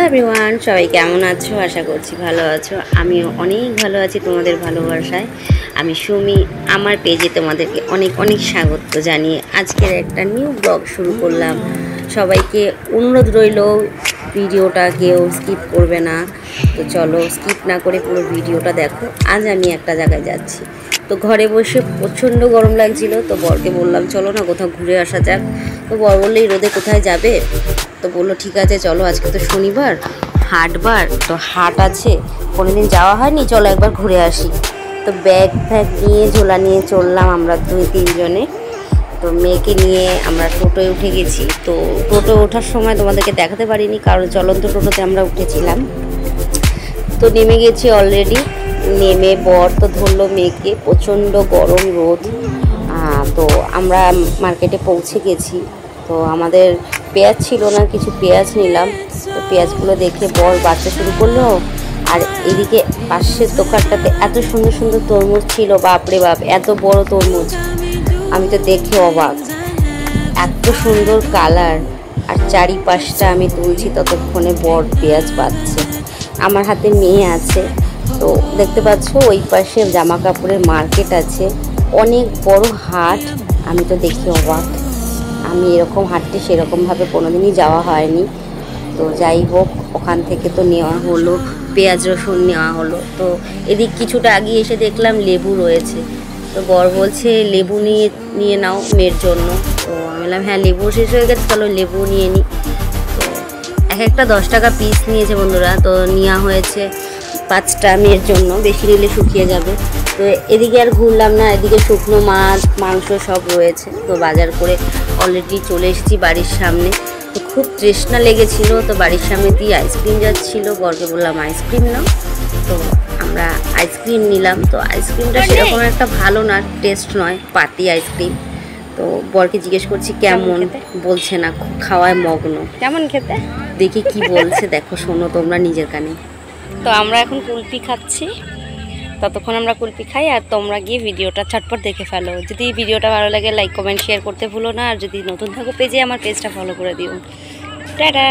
Everyone, সবাই কেমন আছো? আশা করছি ভালো আছো। আমিও অনেক ভালো আছি তোমাদের ভালোবাসায়। আমি সুমি, আমার পেজে তোমাদেরকে অনেক অনেক স্বাগত জানিয়ে আজকের একটা নিউ ব্লগ শুরু করলাম। সবাইকে অনুরোধ রইল, ভিডিওটা কেউ স্কিপ করবে না। তো চলো স্কিপ না করে পুরো ভিডিওটা দেখো। আজ আমি একটা জায়গায় যাচ্ছি। তো ঘরে বসে প্রচণ্ড গরম লাগছিল, তো বরকে বললাম চলো না কোথাও ঘুরে আসা যাক। তো বর বললে এই রোদে কোথায় যাবে? তো বললো ঠিক আছে চলো, আজকে তো শনিবার, হাটবার, তো হাট আছে, কোনোদিন যাওয়া হয়নি, চলো একবার ঘুরে আসি। তো ব্যাগ ফ্যাগ নিয়ে ঝোলা নিয়ে চললাম আমরা 2-3 জনে। তো মেয়েকে নিয়ে আমরা টোটোয় উঠে গেছি। তো টোটো ওঠার সময় তোমাদেরকে দেখাতে পারিনি, কারণ চলন্ত টোটোতে আমরা উঠেছিলাম। তো নেমে গেছি অলরেডি। নেমে বর তো ধরলো মেয়েকে, প্রচণ্ড গরম রোদ। তো আমরা মার্কেটে পৌঁছে গেছি। তো আমাদের পেঁয়াজ ছিল না, কিছু পেঁয়াজ নিলাম। তো পেঁয়াজগুলো দেখে বর বাচ্চা শুরু করলো। আর এদিকে পাশের দোকানটাতে এত সুন্দর সুন্দর তরমুজ ছিল, বাপরে বাপ, এত বড় তরমুজ, আমি তো দেখে অবাক, এত সুন্দর কালার। আর চারিপাশটা আমি তুলছি, ততক্ষণে বর পেঁয়াজ বাচ্ছে। আমার হাতে মেয়ে আছে। তো দেখতে পাচ্ছ ওই পাশে জামা কাপড়ের মার্কেট আছে, অনেক বড় হাট। আমি তো দেখি অবাক, আমি এরকম হাটে সেরকমভাবে কোনোদিনই যাওয়া হয়নি। তো যাই হোক, ওখান থেকে তো নেওয়া হলো, পেঁয়াজ রসুন নেওয়া হলো। তো এদিক কিছুটা আগে এসে দেখলাম লেবু রয়েছে। তো বর বলছে লেবু নিয়ে নাও মেয়ের জন্য। তো আমি বললাম হ্যাঁ, লেবু শেষ হয়ে গেছে, চলো লেবু নিয়ে নিই। তো একটা 10 টাকা পিস নিয়েছে বন্ধুরা। তো নেওয়া হয়েছে 5টা মেয়ের জন্য, বেশি নিলে শুকিয়ে যাবে। তো এদিকে আর ঘুরলাম না, এদিকে শুকনো মাছ মাংস সব রয়েছে। তো বাজার করে অলরেডি চলে এসেছি বাড়ির সামনে। তো খুব তৃষ্ণা লেগেছিল, তো বাড়ির সামনে দিয়ে আইসক্রিম যাচ্ছিলো, বরকে বললাম আইসক্রিম নাও। তো আমরা আইসক্রিম নিলাম। তো আইসক্রিমটা সেরকম একটা ভালো না, টেস্ট নয়, পাতি আইসক্রিম। তো বরকে জিজ্ঞেস করছি কেমন, বলছে না, খুব খাওয়ায় মগ্ন। কেমন খেতে দেখি কি বলছে, দেখো শোনো তোমরা নিজের কানে। তো আমরা এখন কুলফি খাচ্ছি, ততক্ষণ আমরা কুলফি খাই আর তোমরা গিয়ে ভিডিওটা ঝটপট দেখে ফেলো। যদি ভিডিওটা ভালো লাগে লাইক কমেন্ট শেয়ার করতে ভুলো না। আর যদি নতুন থাকো পেজে, আমার পেজটা ফলো করে দিও। টাটা।